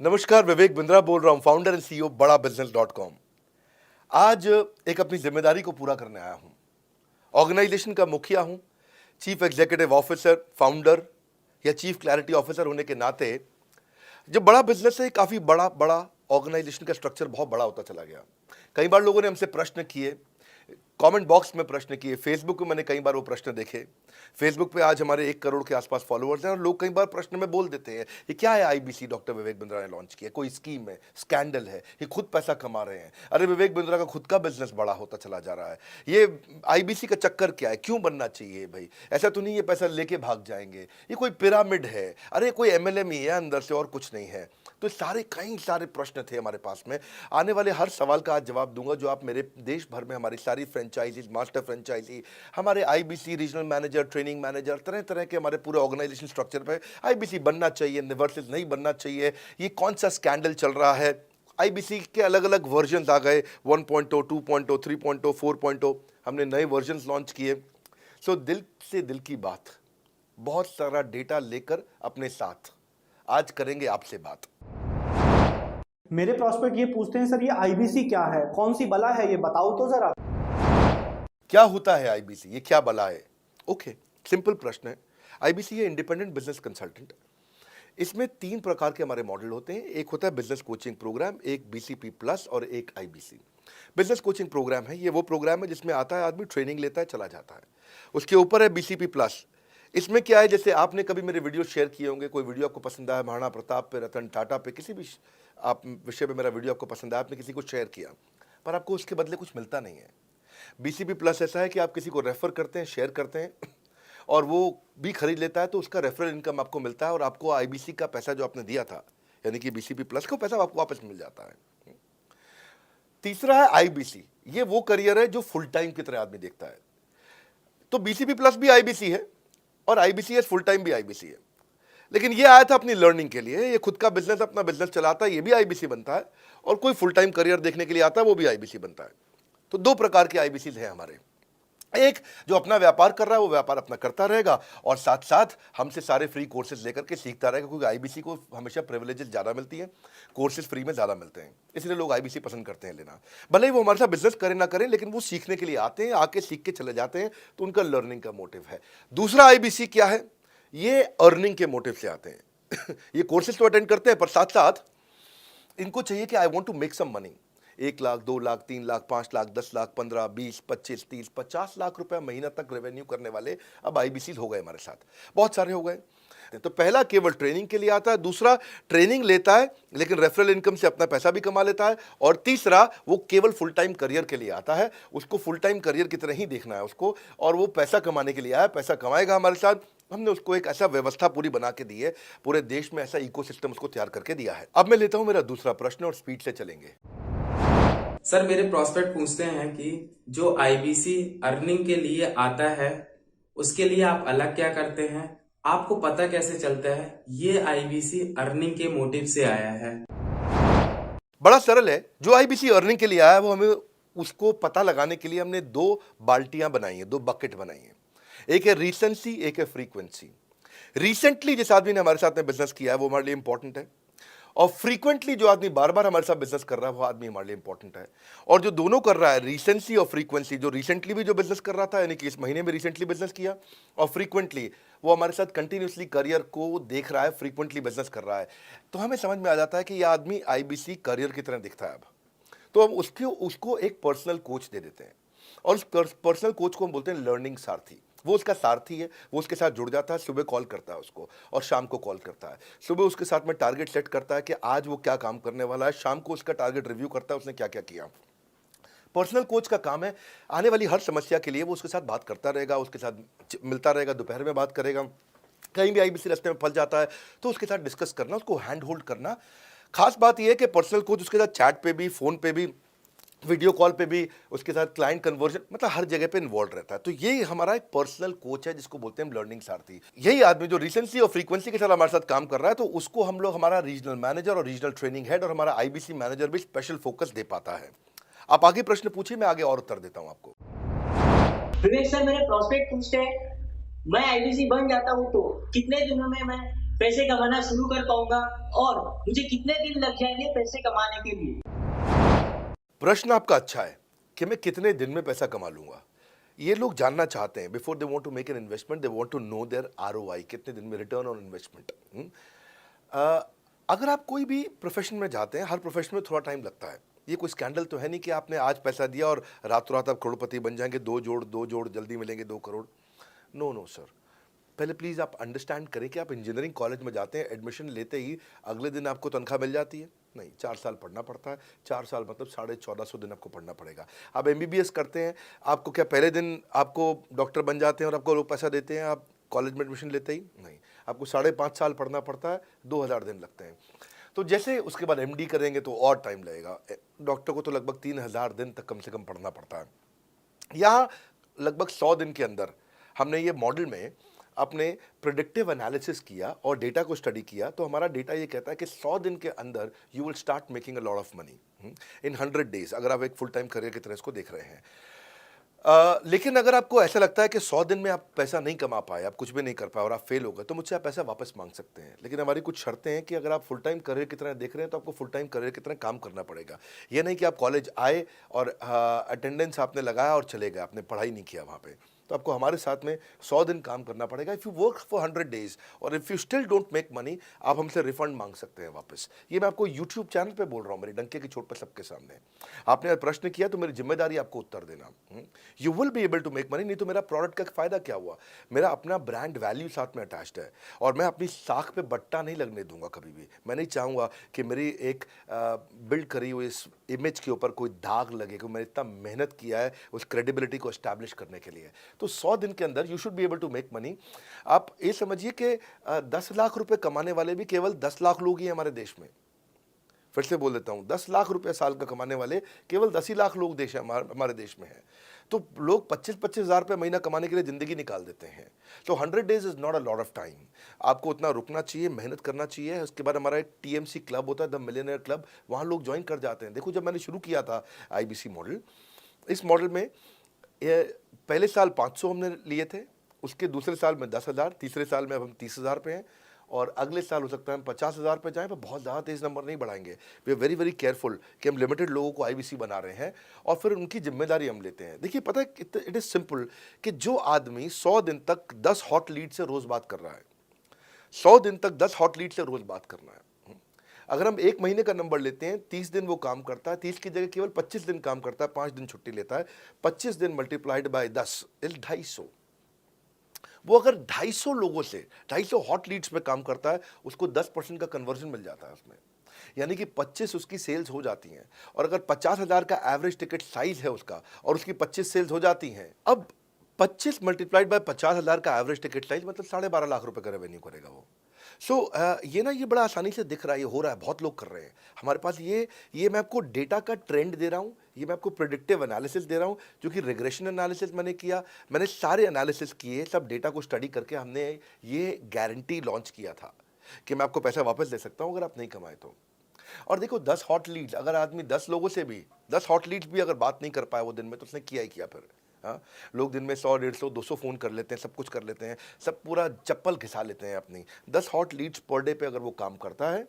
नमस्कार, विवेक बिंद्रा बोल रहा हूं, फाउंडर एंड सीईओ बड़ा बिजनेस.com। आज एक अपनी जिम्मेदारी को पूरा करने आया हूं। ऑर्गेनाइजेशन का मुखिया हूं, चीफ एग्जीक्यूटिव ऑफिसर, फाउंडर या चीफ क्लैरिटी ऑफिसर होने के नाते जो बड़ा बिजनेस है, काफी बड़ा बड़ा ऑर्गेनाइजेशन का स्ट्रक्चर बहुत बड़ा होता चला गया। कई बार लोगों ने हमसे प्रश्न किए, कमेंट बॉक्स में प्रश्न किए, फेसबुक पे मैंने कई बार वो प्रश्न देखे। फेसबुक पे आज हमारे 1 करोड़ के आसपास फॉलोअर्स हैं और लोग कई बार प्रश्न में बोल देते हैं, ये क्या है आईबीसी डॉक्टर विवेक बिंद्रा ने लॉन्च किया, कोई स्कीम है, स्कैंडल है, ये खुद पैसा कमा रहे हैं। अरे विवेक बिंद्रा का खुद का बिजनेस बड़ा होता चला जा रहा है, ये आईबीसी का चक्कर क्या है, क्यों बनना चाहिए भाई, ऐसा तो नहीं ये पैसा लेके भाग जाएंगे, ये कोई पिरामिड है, अरे कोई एमएलएम ही है अंदर से और कुछ नहीं है। तो सारे कई सारे प्रश्न थे हमारे पास में। आने वाले हर सवाल का आज जवाब दूंगा जो आप मेरे देश भर में हमारी सारी फ्रेंचाइजीज, मास्टर फ्रेंचाइजी, हमारे IBC regional manager, training manager, तरह तरह के हमारे पूरे ऑर्गेनाइजेशन स्ट्रक्चर पे आईबीसी बनना चाहिए वर्सेस नहीं बनना चाहिए, ये कौन सा स्कैंडल चल रहा है। आईबीसी के अलग अलग वर्जन आ गए, 1.0, 2.0, 3.0, 4.0, हमने नए वर्जन लॉन्च किए। सो दिल से दिल की बात, बहुत सारा डेटा लेकर अपने साथ आज करेंगे आपसे बात। मेरे प्रॉस्पेक्ट ये पूछते हैं, सर ये आईबीसी क्या है, कौन सी बला है, ये बताओ तो जरा। क्या होता है आईबीसी, ये क्या बला है? ओके, सिंपल प्रश्न है। आईबीसी है इंडिपेंडेंट बिजनेस कंसल्टेंट। इसमें 3 प्रकार के हमारे मॉडल होते हैं। एक होता है बिजनेस कोचिंग प्रोग्राम, एक बीसीपी प्लस और एक आईबीसी। बिजनेस कोचिंग प्रोग्राम है, ये वो प्रोग्राम है जिसमें आता है आदमी, ट्रेनिंग लेता है, चला जाता है। उसके ऊपर है बीसीपी प्लस। इसमें क्या है, जैसे आपने कभी मेरे वीडियो शेयर किए होंगे, कोई वीडियो आपको पसंद आया, महाराणा प्रताप पे, रतन टाटा पे, किसी भी आप विषय पे मेरा वीडियो आपको पसंद आया, आपने किसी को शेयर किया, पर आपको उसके बदले कुछ मिलता नहीं है। बीसीपी प्लस ऐसा है कि आप किसी को रेफर करते हैं, शेयर करते हैं और वो भी खरीद लेता है, तो उसका रेफरल इनकम आपको मिलता है और आपको आईबीसी का पैसा जो आपने दिया था, यानी कि बीसीपी प्लस का पैसा आपको वापस मिल जाता है। तीसरा है आईबीसी, ये वो करियर है जो फुल टाइम की तरह आदमी देखता है। तो बीसीपी प्लस भी आईबीसी है और आईबीसीएस फुल टाइम भी आईबीसी है। लेकिन ये आया था अपनी लर्निंग के लिए, ये खुद का बिजनेस, अपना बिजनेस चलाता है, ये भी आईबीसी बनता है, और कोई फुल टाइम करियर देखने के लिए आता है, वो भी आईबीसी बनता है। तो 2 प्रकार के आईबीसी हैं हमारे। एक जो अपना व्यापार कर रहा है वो व्यापार अपना करता रहेगा और साथ साथ हमसे सारे फ्री कोर्सेज लेकर के सीखता रहेगा, क्योंकि आईबीसी को हमेशा प्रिविलेजेस ज़्यादा मिलती हैं, कोर्सेज फ्री में ज़्यादा मिलते हैं, इसलिए लोग आईबीसी पसंद करते हैं लेना। भले ही वो हमारे साथ बिजनेस करें ना करें, लेकिन वो सीखने के लिए आते हैं, आके सीख के चले जाते हैं, तो उनका लर्निंग का मोटिव है। दूसरा आईबीसी क्या है, ये अर्निंग के मोटिव से आते हैं ये कोर्सेज तो अटेंड करते हैं, पर साथ साथ इनको चाहिए कि I want to make some money. 1 lakh, 2 lakh, 3 lakh, 5 lakh, 10 lakh, 15, 20, 25, 30, 50 lakh रुपए महीना तक रेवेन्यू करने वाले अब आईबीसी हो गए हमारे साथ, बहुत सारे हो गए। तो पहला केवल ट्रेनिंग के लिए आता है, दूसरा ट्रेनिंग लेता है लेकिन रेफरल इनकम से अपना पैसा भी कमा लेता है, और तीसरा वो केवल फुल टाइम करियर के लिए आता है, उसको फुल टाइम करियर की तरह ही देखना है उसको, और वो पैसा कमाने के लिए आया, पैसा कमाएगा हमारे साथ। हमने उसको एक ऐसा व्यवस्था पूरी बना के दी है, पूरे देश में ऐसा इकोसिस्टम उसको तैयार करके दिया है। अब मैं लेता हूं मेरा दूसरा प्रश्न और स्पीड से चलेंगे। सर मेरे प्रॉस्पेक्ट पूछते हैं कि जो आईबीसी अर्निंग के लिए आता है उसके लिए आप अलग क्या करते हैं, आपको पता कैसे चलता है ये आईबीसी अर्निंग के मोटिव से आया है? बड़ा सरल है, जो आईबीसी अर्निंग के लिए आया है वो हमें उसको पता लगाने के लिए हमने 2 बाल्टियां बनाई हैं, 2 बकेट बनाई हैं। एक है रीसेंसी, एक है फ्रीक्वेंसी। रिसेंटली जिस आदमी ने हमारे साथ में बिजनेस किया है वो हमारे लिए इंपॉर्टेंट है, और फ्रीक्वेंटली जो आदमी बार बार हमारे साथ बिजनेस कर रहा है वो आदमी हमारे लिए इंपॉर्टेंट है। और जो दोनों कर रहा है, रिसेंसी और फ्रीक्वेंसी, जो रिसेंटली भी जो बिजनेस कर रहा था, यानी कि इस महीने में रिसेंटली बिजनेस किया, और फ्रीक्वेंटली वो हमारे साथ कंटिन्यूसली करियर को देख रहा है, फ्रीक्वेंटली बिजनेस कर रहा है, तो हमें समझ में आ जाता है कि यह आदमी आईबीसी करियर की तरह दिखता है। अब तो हम उसको एक पर्सनल कोच दे देते हैं, और उस पर्सनल कोच को हम बोलते हैं लर्निंग सारथी। वो उसका सारथी है, वो उसके साथ जुड़ जाता है, सुबह कॉल करता है उसको और शाम को कॉल करता है। सुबह उसके साथ में टारगेट सेट करता है कि आज वो क्या काम करने वाला है, शाम को उसका टारगेट रिव्यू करता है उसने क्या क्या किया। पर्सनल कोच का काम है आने वाली हर समस्या के लिए वो उसके साथ बात करता रहेगा, उसके साथ मिलता रहेगा, दोपहर में बात करेगा, कहीं भी आईबीसी रास्ते में फंस जाता है तो उसके साथ डिस्कस करना, उसको हैंड होल्ड करना। खास बात यह है कि पर्सनल कोच उसके साथ चैट पे भी, फोन पे भी, वीडियो कॉल पे भी, उसके साथ क्लाइंट कन्वर्जन, मतलब हर जगह पे इन्वॉल्व रहता है। तो ये हमारा एक पर्सनल कोच है जिसको बोलते हैं लर्निंग सारथी। यही आदमी जो रिसेंसी और फ्रीक्वेंसी के साथ हमारे साथ काम कर रहा है, तो उसको हम लोग हमारा रीजनल मैनेजर और रीजनल ट्रेनिंग हेड और हमारा आईबीसी मैनेजर भी स्पेशल फोकस दे पाता है। आप आगे प्रश्न पूछिए, मैं आगे और उत्तर देता हूं आपको। विवेक सर, मेरे प्रोस्पेक्ट पूछते हैं, मैं आईबीसी बन जाता हूँ तो कितने दिनों में मैं पैसे कमाना शुरू कर पाऊंगा और मुझे कितने दिन लग जाएंगे पैसे कमाने के लिए? प्रश्न आपका अच्छा है कि मैं कितने दिन में पैसा कमा लूंगा। ये लोग जानना चाहते हैं, before they want to make an investment they want to know their ROI, कितने दिन में रिटर्न ऑन इन्वेस्टमेंट। अगर आप कोई भी प्रोफेशन में जाते हैं, हर प्रोफेशन में थोड़ा टाइम लगता है। ये कोई स्कैंडल तो है नहीं कि आपने आज पैसा दिया और रातों रात आप करोड़पति बन जाएंगे, दो जोड़ जल्दी मिलेंगे 2 करोड़। नो नो सर, पहले प्लीज़ आप अंडरस्टैंड करें कि आप इंजीनियरिंग कॉलेज में जाते हैं, एडमिशन लेते ही अगले दिन आपको तनख्वाह मिल जाती है? नहीं, 4 साल पढ़ना पड़ता है। 4 साल मतलब 1450 दिन आपको पढ़ना पड़ेगा। आप एमबीबीएस करते हैं, आपको क्या पहले दिन आपको डॉक्टर बन जाते हैं और आपको लोग पैसा देते हैं आप कॉलेज में एडमिशन लेते ही? नहीं, आपको 5.5 साल पढ़ना पड़ता है, 2000 दिन लगते हैं। तो जैसे उसके बाद एमडी करेंगे तो और टाइम लगेगा। डॉक्टर को तो लगभग 3000 दिन तक कम से कम पढ़ना पड़ता है। यहाँ लगभग 100 दिन के अंदर हमने ये मॉडल में अपने प्रिडिक्टिव एनालिसिस किया और डेटा को स्टडी किया, तो हमारा डेटा ये कहता है कि 100 दिन के अंदर you will start making a lot of money in 100 days, अगर आप एक फुल टाइम करियर की तरह इसको देख रहे हैं। लेकिन अगर आपको ऐसा लगता है कि 100 दिन में आप पैसा नहीं कमा पाए, आप कुछ भी नहीं कर पाए और आप फेल हो गए, तो मुझसे आप पैसा वापस मांग सकते हैं। लेकिन हमारी कुछ शर्तें हैं कि अगर आप फुल टाइम करियर की तरह देख रहे हैं तो आपको फुल टाइम करियर की तरह काम करना पड़ेगा। ये नहीं कि आप कॉलेज आए और अटेंडेंस आपने लगाया और चले गए, आपने पढ़ाई नहीं किया वहाँ पे। तो आपको हमारे साथ में 100 दिन काम करना पड़ेगा। If you work for 100 days और if you still don't make money, आप हमसे रिफंड मांग सकते हैं वापस। ये मैं आपको यूट्यूब चैनल पे बोल रहा हूँ, मेरी डंके की चोट पर सबके सामने। आपने प्रश्न किया तो मेरी जिम्मेदारी आपको उत्तर देना। You will be able to make money, नहीं तो मेरा प्रोडक्ट का फ़ायदा क्या हुआ? मेरा अपना ब्रांड वैल्यू साथ में अटैच्ड है और मैं अपनी साख पे बट्टा नहीं लगने दूंगा कभी भी। मैं नहीं चाहूँगा कि मेरी एक बिल्ड करी हुई इस इमेज के ऊपर कोई दाग लगे, कि मैंने इतना मेहनत किया है उस क्रेडिबिलिटी को एस्टैब्लिश करने के लिए। तो 100 दिन के अंदर you should be able to make money. आप ये समझिए कि 10 लाख रुपए कमाने वाले भी केवल 10 लाख लोग ही हैं हमारे देश में। फिर से बोल देता हूँ, 10 लाख रुपए साल का कमाने वाले केवल 10 ही लाख लोग देश हमारे देश में हैं। तो लोग 25-25 हज़ार रुपये महीना कमाने के लिए ज़िंदगी निकाल देते हैं। तो 100 days is not a lot of time. आपको उतना रुकना चाहिए, मेहनत करना चाहिए। उसके बाद हमारा एक टीएमसी क्लब होता है, द मिलियनेयर क्लब, वहाँ लोग ज्वाइन कर जाते हैं। देखो, जब मैंने शुरू किया था आईबीसी मॉडल, इस मॉडल में ये पहले साल 500 हमने लिए थे, उसके दूसरे साल में 10,000, तीसरे साल में अब हम 30,000 पे हैं और अगले साल हो सकता है हम 50,000 पे जाएं, पर बहुत ज़्यादा तेज़ नंबर नहीं बढ़ाएंगे। We are very very careful कि हम लिमिटेड लोगों को आईबीसी बना रहे हैं और फिर उनकी जिम्मेदारी हम लेते हैं। देखिए, पता है इट इज़ सिंपल कि जो आदमी 100 दिन तक 10 हॉट लीड से रोज़ बात कर रहा है, 100 दिन तक 10 हॉट लीड से रोज़ बात करना है। अगर हम 1 महीने का नंबर लेते हैं, 30 दिन वो काम करता है, 30 की जगह केवल 25 दिन काम करता है, 5 दिन छुट्टी लेता है, 25 दिन मल्टीप्लाइड बाय 10 इज 250। वो अगर 250 लोगों से 250 हॉट लीड्स पे काम करता है, उसको 10% का कन्वर्जन मिल जाता है उसमें, यानी कि 25 उसकी सेल्स हो जाती हैं। और अगर 50,000 का एवरेज टिकट साइज है उसका और उसकी 25 सेल्स हो जाती हैं, अब 25 मल्टीप्लाइड बाय 50,000 का एवरेज टिकट साइज मतलब 12.5 लाख रुपए का रेवेन्यू करेगा वो। सो ये ना, ये बड़ा आसानी से दिख रहा है, ये हो रहा है, बहुत लोग कर रहे हैं हमारे पास। ये मैं आपको डेटा का ट्रेंड दे रहा हूँ, ये मैं आपको प्रिडिक्टिव एनालिसिस दे रहा हूँ, जो कि रिग्रेशन एनालिसिस मैंने किया। मैंने सारे एनालिसिस किए, सब डेटा को स्टडी करके हमने ये गारंटी लॉन्च किया था कि मैं आपको पैसा वापस दे सकता हूँ अगर आप नहीं कमाए तो। और देखो, 10 हॉट लीड्स, अगर आदमी 10 लोगों से भी 10 हॉट लीड्स भी अगर बात नहीं कर पाया वो दिन में, तो उसने किया ही किया फिर। हाँ, लोग दिन में 100, 150, 200 फ़ोन कर लेते हैं, सब कुछ कर लेते हैं, सब पूरा चप्पल घिसा लेते हैं अपनी। 10 हॉट लीड्स पर डे पे अगर वो काम करता है,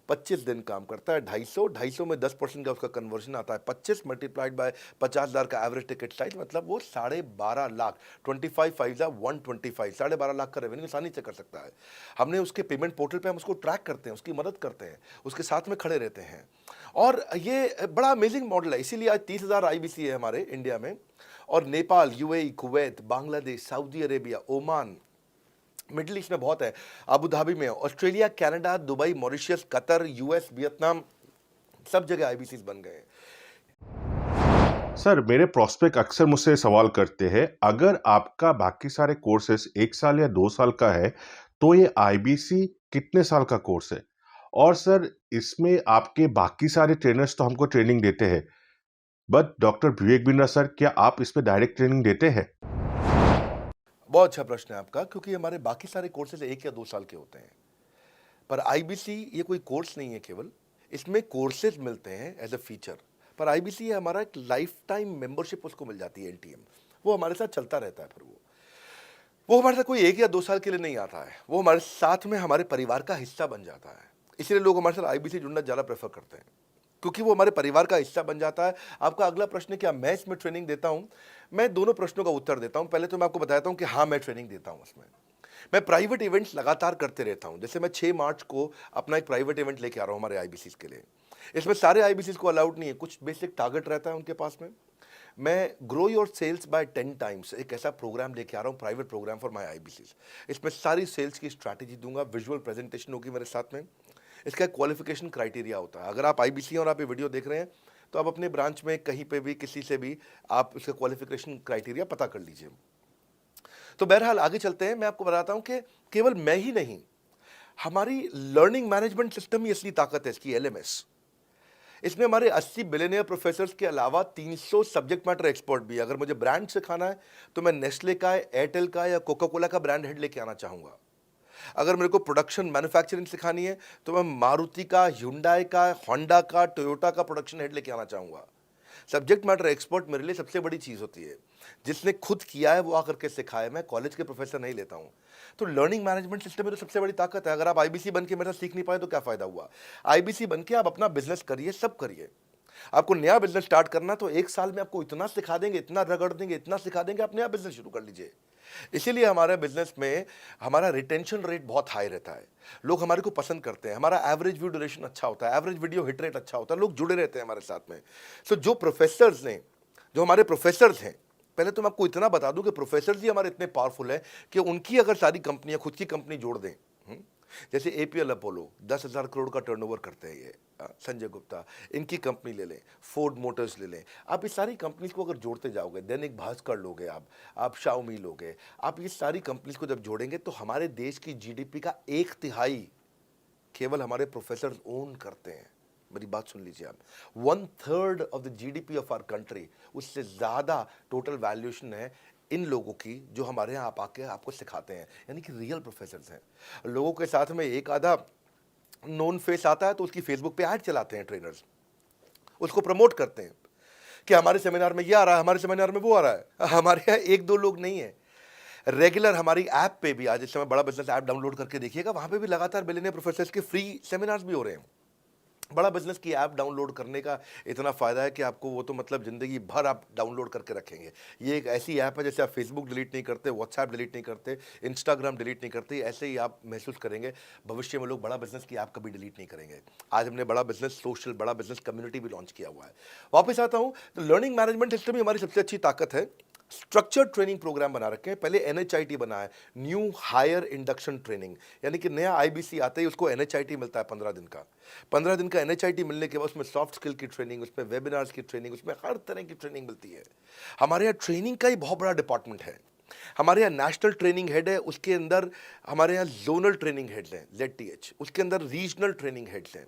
25 दिन काम करता है, 250 में 10% का उसका कन्वर्जन आता है, 25 मल्टीप्लाइड बाय 50,000 का एवरेज टिकट साइज, मतलब वो 12.5 लाख, 25 5 125, 12.5 लाख का रेवेन्यू आसानी से कर सकता है। हमने उसके पेमेंट पोर्टल पे हम उसको ट्रैक करते हैं, उसकी मदद करते हैं, उसके साथ में खड़े रहते हैं। और ये बड़ा अमेजिंग मॉडल है, इसीलिए आज 30,000 आईबीसी है हमारे इंडिया में। और Nepal, UAE, Kuwait, Bangladesh, Saudi Arabia, Oman, middle east में बहुत है, अबू धाबी में, Australia, Canada, Dubai, Mauritius, Qatar, US, Vietnam, सब जगह आईबीसीज बन गए हैं। सर, मेरे प्रोस्पेक्ट अक्सर मुझसे सवाल करते हैं, अगर आपका बाकी सारे कोर्सेस 1 साल या 2 साल का है, तो ये आईबीसी कितने साल का कोर्स है? और सर, इसमें आपके बाकी सारे ट्रेनर्स तो हमको ट्रेनिंग देते हैं, but doctor Vivek Bindra sir, क्या आप इसमें डायरेक्ट ट्रेनिंग देते हैं? बहुत अच्छा प्रश्न है आपका, क्योंकि हमारे बाकी सारे कोर्सेज 1 या 2 साल के होते हैं, पर आईबीसी ये कोई कोर्स नहीं है केवल, इसमें कोर्सेज मिलते हैं एज अ फीचर। पर आईबीसी है हमारा एक लाइफ टाइम मेंबरशिप, उसको मिल जाती है एलटीएम, वो हमारे साथ चलता रहता है। फिर वो हमारे साथ कोई 1 या 2 साल के लिए नहीं आता है, वो हमारे साथ में हमारे परिवार का हिस्सा बन जाता है। इसलिए लोग हमारे साथ आईबीसी जुड़ना ज़्यादा प्रेफर करते हैं, क्योंकि वो हमारे परिवार का हिस्सा बन जाता है। आपका अगला प्रश्न है, क्या मैं इसमें ट्रेनिंग देता हूँ? मैं दोनों प्रश्नों का उत्तर देता हूँ। पहले तो मैं आपको बताता हूँ कि हाँ, मैं ट्रेनिंग देता हूँ उसमें। मैं प्राइवेट इवेंट्स लगातार करते रहता हूँ। जैसे मैं 6 मार्च को अपना एक प्राइवेट इवेंट लेके आ रहा हूँ हमारे आईबीसीज के लिए। इसमें सारे आईबीसीज को अलाउड नहीं है, कुछ बेसिक टारगेट रहता है उनके पास में। मैं grow your sales by 10 times एक ऐसा प्रोग्राम लेके आ रहा हूँ, private program for my IBCs. इसमें सारी सेल्स की स्ट्रैटेजी दूंगा, विजुअल प्रेजेंटेशन होगी मेरे साथ में। इसका क्वालिफिकेशन क्राइटेरिया होता है। अगर आप आईबीसी और आप ये वीडियो देख रहे हैं तो आप अपने ब्रांच में कहीं पे भी किसी से भी आप इसका क्वालिफिकेशन क्राइटेरिया पता कर लीजिए। तो बहरहाल आगे चलते हैं। मैं आपको बताता हूं कि केवल मैं ही नहीं, हमारी लर्निंग मैनेजमेंट सिस्टम ही असली ताकत है इसकी, एलएमएस। इसमें हमारे 80 बिलियनियर प्रोफेसर्स के अलावा 300 सब्जेक्ट मैटर एक्सपर्ट भी है। अगर मुझे ब्रांड सिखाना है तो मैं नेस्ले का, एयरटेल का या कोका कोला का ब्रांड हेड लेके आना चाहूँगा। अगर मेरे को प्रोडक्शन मैन्युफैक्चरिंग सिखानी है तो मैं मारुति का, ह्युंडई का, होंडा का, टोयोटा का प्रोडक्शन हेड लेके आना चाहूँगा। सब्जेक्ट मैटर एक्सपर्ट मेरे लिए सबसे बड़ी चीज़ होती है। जिसने खुद किया है वो आकर के सिखाए। मैं कॉलेज के प्रोफेसर नहीं लेता हूँ। तो लर्निंग मैनेजमेंट सिस्टम में तो सबसे बड़ी ताकत है। अगर आप आईबीसी बन के मेरे साथ सीख नहीं पाए तो क्या फ़ायदा हुआ? आईबीसी बन के आप अपना बिजनेस करिए, सब करिए। आपको नया बिजनेस स्टार्ट करना तो 1 साल में आपको इतना सिखा देंगे, इतना रगड़ देंगे, इतना सिखा देंगे, आप नया बिजनेस शुरू कर लीजिए। इसीलिए हमारे बिजनेस में हमारा रिटेंशन रेट बहुत हाई रहता है। लोग हमारे को पसंद करते हैं। हमारा एवरेज व्यू ड्यूरेशन अच्छा होता है, एवरेज वीडियो हिट रेट अच्छा होता है, लोग जुड़े रहते हैं हमारे साथ में। सो जो प्रोफेसर्स ने, जो हमारे प्रोफेसर्स हैं, पहले तो मैं आपको इतना बता दूं कि प्रोफेसर्स ही हमारे इतने पावरफुल हैं कि उनकी अगर सारी कंपनियां खुद की कंपनी जोड़ दें, जैसे एपीएल अपोलो 10,000 करोड़ का टर्नओवर करते हैं ये, संजय गुप्ता, इनकी कंपनी ले लें, फोर्ड मोटर्स ले लें, आप इस सारी कंपनीज को अगर जोड़ते जाओगे, दैनिक भास्कर लोगे, आप शाओमी लोगे, आप ये सारी कंपनीज को जब जोड़ेंगे तो हमारे देश की जीडीपी का 1/3 केवल हमारे प्रोफेसर ओन करते हैं। मेरी बात सुन लीजिए आप, 1/3 of the GDP of our country, उससे ज़्यादा टोटल वैल्यूएशन है इन लोगों की जो हमारे यहाँ आप आके आपको सिखाते हैं, यानी कि रियल प्रोफेसर्स हैं। लोगों के साथ में एक आधा नोन फेस आता है तो उसकी फेसबुक पे ऐड चलाते हैं ट्रेनर्स, उसको प्रमोट करते हैं कि हमारे सेमिनार में ये आ रहा है, हमारे सेमिनार में वो आ रहा है। हमारे यहाँ 1-2 लोग नहीं है, रेगुलर हमारी ऐप पे भी, आज इस समय बड़ा बिजनेस ऐप डाउनलोड करके देखिएगा, वहाँ पे भी लगातार बिलियनियर प्रोफेसर्स के फ्री सेमिनार्स भी हो रहे हैं। बड़ा बिजनेस की ऐप डाउनलोड करने का इतना फ़ायदा है कि आपको वो तो मतलब ज़िंदगी भर आप डाउनलोड करके रखेंगे। ये एक ऐसी ऐप है जैसे आप फेसबुक डिलीट नहीं करते, व्हाट्सएप डिलीट नहीं करते, इंस्टाग्राम डिलीट नहीं करते, ऐसे ही आप महसूस करेंगे भविष्य में लोग बड़ा बिजनेस की ऐप कभी डिलीट नहीं करेंगे। आज हमने बड़ा बिजनेस सोशल, बड़ा बिजनेस कम्युनिटी भी लॉन्च किया हुआ है। वापस आता हूँ, तो लर्निंग मैनेजमेंट सिस्टम ही हमारी सबसे अच्छी ताकत है। स्ट्रक्चर्ड ट्रेनिंग प्रोग्राम बना रखे हैं। पहले एनएचआईटी बना है, न्यू हायर इंडक्शन ट्रेनिंग, यानी कि नया आईबीसी आता है उसको एनएचआईटी मिलता है 15 दिन का। 15 दिन का एनएचआईटी मिलने के बाद उसमें सॉफ्ट स्किल की ट्रेनिंग, उसमें वेबिनार्स की ट्रेनिंग, उसमें हर तरह की ट्रेनिंग मिलती है। हमारे यहाँ ट्रेनिंग का ही बहुत बड़ा डिपार्टमेंट है। हमारे यहाँ नेशनल ट्रेनिंग हेड है, उसके अंदर हमारे यहाँ जोनल ट्रेनिंग हेड्स हैं, ZTH, उसके अंदर रीजनल ट्रेनिंग हेड्स हैं,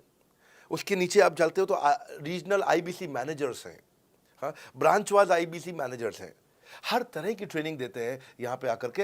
उसके नीचे आप चलते हो तो रीजनल आईबीसी मैनेजर्स हैं, हाँ, ब्रांच वाइज आईबीसी मैनेजर्स हैं। हर तरह की ट्रेनिंग देते हैं यहाँ पे आकर के।